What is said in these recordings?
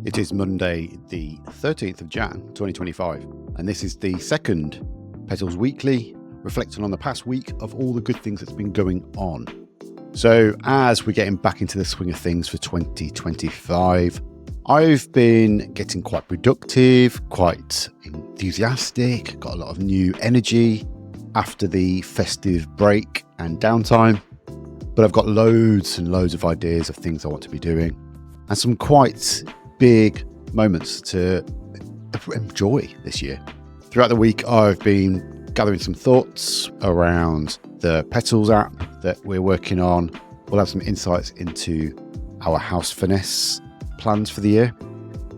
It is Monday, the 13th of Jan, 2025, and this is the second Petals Weekly, reflecting on the past week of all the good things that's been going on. So as we're getting back into the swing of things for 2025, I've been getting quite productive, quite enthusiastic, got a lot of new energy after the festive break and downtime, but I've got loads and loads of ideas of things I want to be doing and some quite big moments to enjoy this year. Throughout the week, I've been gathering some thoughts around the Petals app that we're working on. We'll have some insights into our house finesse plans for the year.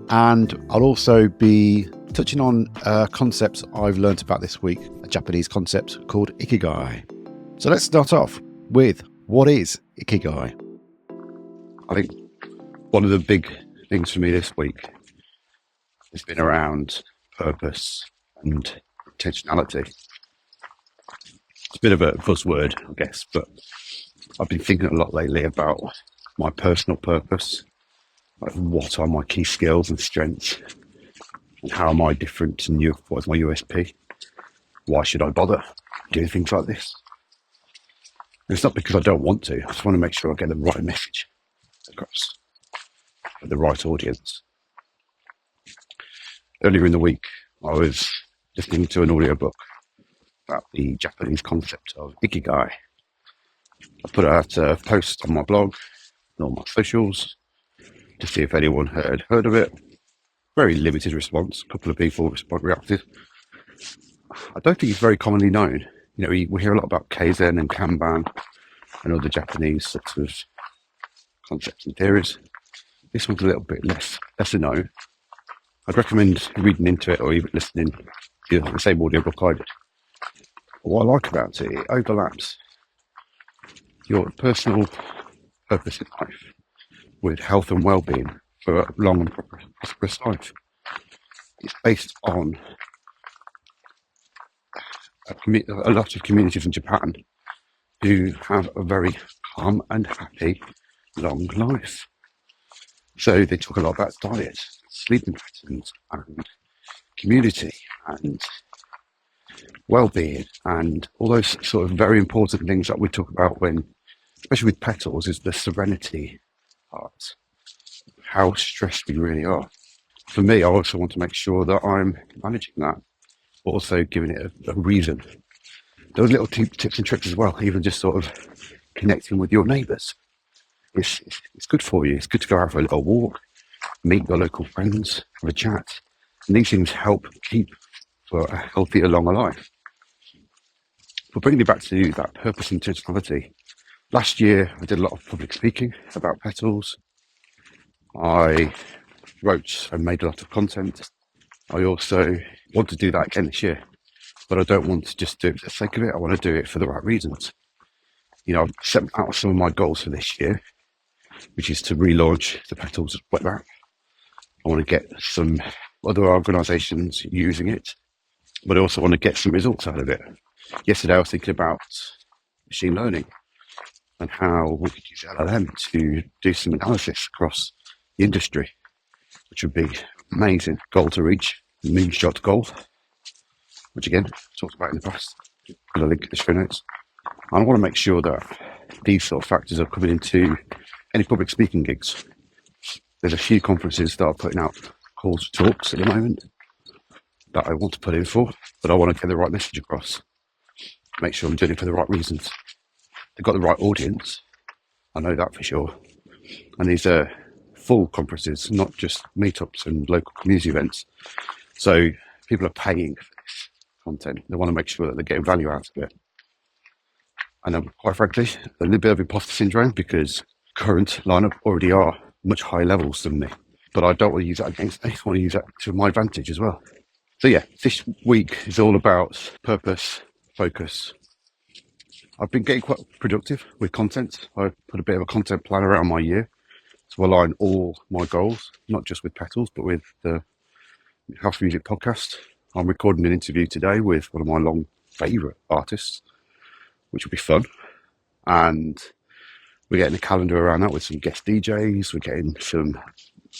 And I'll also be touching on concepts I've learned about this week, a Japanese concept called Ikigai. So let's start off with, what is Ikigai? I think one of the big things for me this week has been around purpose and intentionality. It's a bit of a buzzword, I guess, but I've been thinking a lot lately about my personal purpose, like what are my key skills and strengths, and how am I different and what is my USP? Why should I bother doing things like this? And it's not because I don't want to, I just want to make sure I get the right message across with the right audience. Earlier in the week, I was listening to an audiobook about the Japanese concept of Ikigai. I put out a post on my blog and on my socials to see if anyone had heard of it. Very limited response. A couple of people reacted. I don't think it's very commonly known. You know, we hear a lot about Kaizen and Kanban and other Japanese sorts of concepts and theories. This one's a little bit lesser known. I'd recommend reading into it or even listening to the same audiobook I did. But what I like about it, it overlaps your personal purpose in life with health and well-being for a long and prosperous life. It's based on a lot of communities in Japan who have a very calm and happy long life. So they talk a lot about diet, sleeping patterns, and community, and well-being, and all those sort of very important things that we talk about when, especially with Petals, is the serenity part, how stressed we really are. For me, I also want to make sure that I'm managing that, but also giving it a reason. Those little tips and tricks as well, even just sort of connecting with your neighbours. It's good for you. It's good to go out for a little walk, meet your local friends, have a chat. And these things help keep for a healthier, longer life. But bringing it back to that purpose and intentionality, last year I did a lot of public speaking about Petals. I wrote and made a lot of content. I also want to do that again this year, but I don't want to just do it for the sake of it. I want to do it for the right reasons. You know, I've set out some of my goals for this year, which is to relaunch the Petals web app. I want to get some other organisations using it, but I also want to get some results out of it. Yesterday I was thinking about machine learning and how we could use LLM to do some analysis across the industry, which would be amazing. Goal to reach, the Moonshot goal, which again, I've talked about in the past. Put a link in the show notes. I want to make sure that these sort of factors are coming into any public speaking gigs. There's a few conferences that are putting out calls to talks at the moment that I want to put in for, but I want to get the right message across. Make sure I'm doing it for the right reasons. They've got the right audience. I know that for sure. And these are full conferences, not just meetups and local community events. So people are paying for this content. They want to make sure that they're getting value out of it. And quite frankly, a little bit of imposter syndrome because current lineup already are much higher levels than me. But I don't want to use that against me. I want to use that to my advantage as well. So yeah, this week is all about purpose, focus. I've been getting quite productive with content. I put a bit of a content plan around my year to align all my goals, not just with Petals, but with the House Music podcast. I'm recording an interview today with one of my long favourite artists, which will be fun. And we're getting a calendar around that with some guest DJs. We're getting some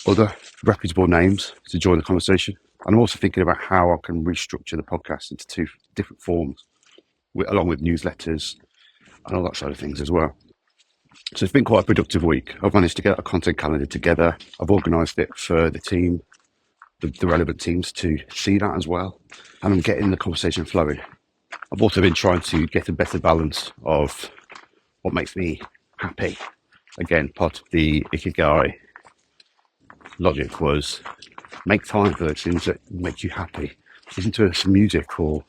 other reputable names to join the conversation. And I'm also thinking about how I can restructure the podcast into 2 different forms, along with newsletters and all that side of things as well. So it's been quite a productive week. I've managed to get a content calendar together. I've organised it for the team, the relevant teams to see that as well. And I'm getting the conversation flowing. I've also been trying to get a better balance of what makes me happy. Again, part of the Ikigai logic was make time for those things that make you happy. Listen to some music or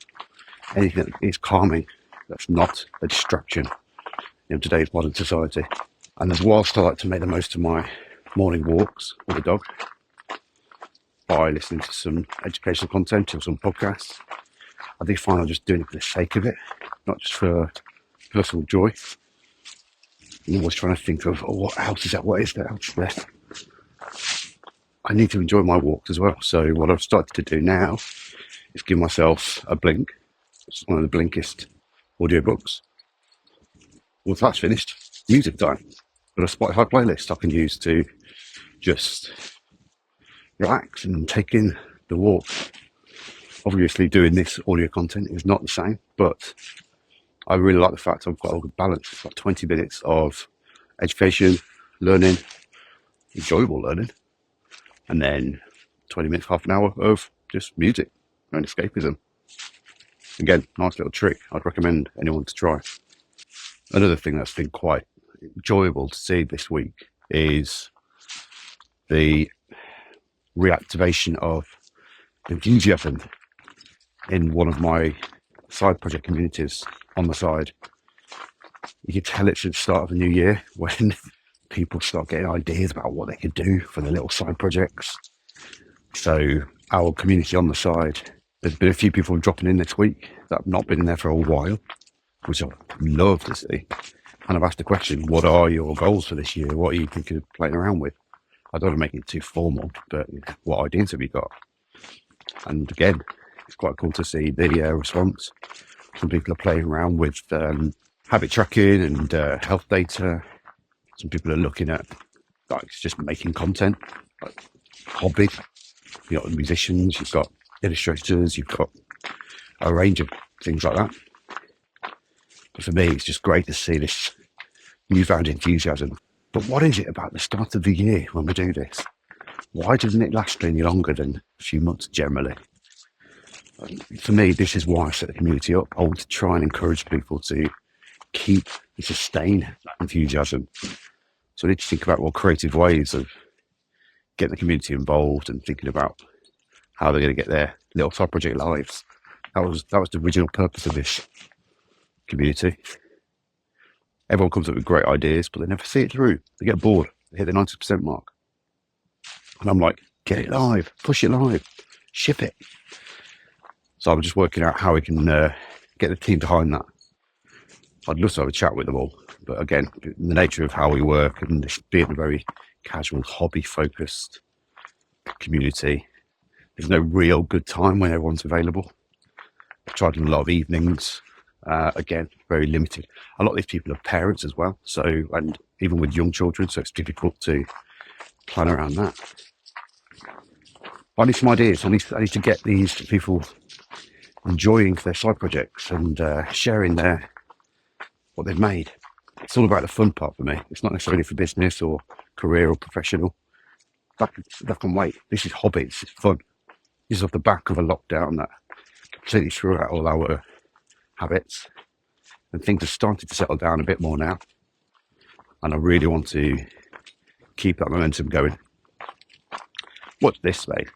anything that is calming, that's not a distraction in today's modern society. And as whilst I like to make the most of my morning walks with the dog by listening to some educational content or some podcasts, I do find I'm just doing it for the sake of it, not just for personal joy. I'm always trying to think of, what else is that? What is that else there? I need to enjoy my walks as well. So what I've started to do now is give myself a blink. It's one of the Blinkist audiobooks. Once that's finished, music time. Got a Spotify playlist I can use to just relax and take in the walk. Obviously doing this audio content is not the same, but I really like the fact I've got a good balance. It's like 20 minutes of education, learning, enjoyable learning, and then 20 minutes, half an hour of just music and escapism. Again, nice little trick I'd recommend anyone to try. Another thing that's been quite enjoyable to see this week is the reactivation of enthusiasm in one of my side project communities on the side. You can tell it's the start of the new year when people start getting ideas about what they could do for their little side projects. So our community on the side, there's been a few people dropping in this week that have not been in there for a while, which I'd love to see. And I've asked the question, what are your goals for this year? What are you thinking of playing around with? I don't want to make it too formal, but what ideas have you got? And again, it's quite cool to see the response. Some people are playing around with habit tracking and health data. Some people are looking at just making content, like hobby. You've got musicians, you've got illustrators, you've got a range of things like that. But for me, it's just great to see this newfound enthusiasm. But what is it about the start of the year when we do this? Why doesn't it last any longer than a few months generally? For me, this is why I set the community up. I want to try and encourage people to keep and sustain that enthusiasm. So I need to think about more creative ways of getting the community involved and thinking about how they're going to get their little side project lives. That was the original purpose of this community. Everyone comes up with great ideas, but they never see it through. They get bored. They hit the 90% mark. And I'm like, get it live, push it live, ship it. So I'm just working out how we can get the team behind that. I'd love to have a chat with them all. But again, the nature of how we work and this being a very casual, hobby-focused community, there's no real good time when everyone's available. I've tried in a lot of evenings. Again, very limited. A lot of these people are parents as well. So, and even with young children, so it's difficult to plan around that. I need some ideas. I need to get these people enjoying their side projects and sharing what they've made. It's all about the fun part for me. It's not necessarily for business or career or professional. That can wait. This is hobby. This is fun. This is off the back of a lockdown that completely threw out all our habits, and things are starting to settle down a bit more now. And I really want to keep that momentum going. Watch this, mate.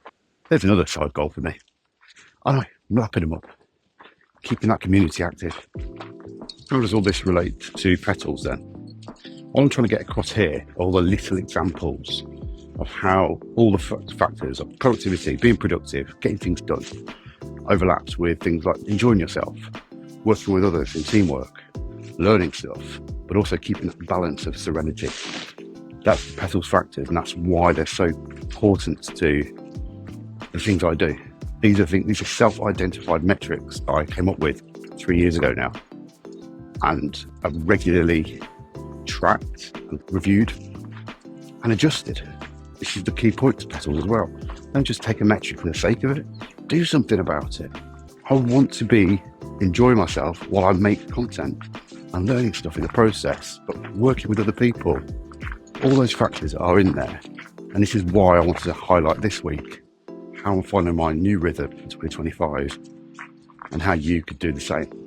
There's another side goal for me. I know, I'm lapping them up. Keeping that community active. How does all this relate to PETALS then? What I'm trying to get across here are all the little examples of how all the factors of productivity, being productive, getting things done, overlaps with things like enjoying yourself, working with others in teamwork, learning stuff, but also keeping that balance of serenity. That's the PETALS factors, and that's why they're so important to the things I do. These are self-identified metrics I came up with 3 years ago now, and I've regularly tracked and reviewed and adjusted This is the key point to Petals as well. Don't just take a metric for the sake of it. Do something about it. I want to be enjoying myself while I make content and learning stuff in the process, but working with other people. All those factors are in there. And this is why I wanted to highlight this week how I'm finding my new rhythm in 2025 and how you could do the same.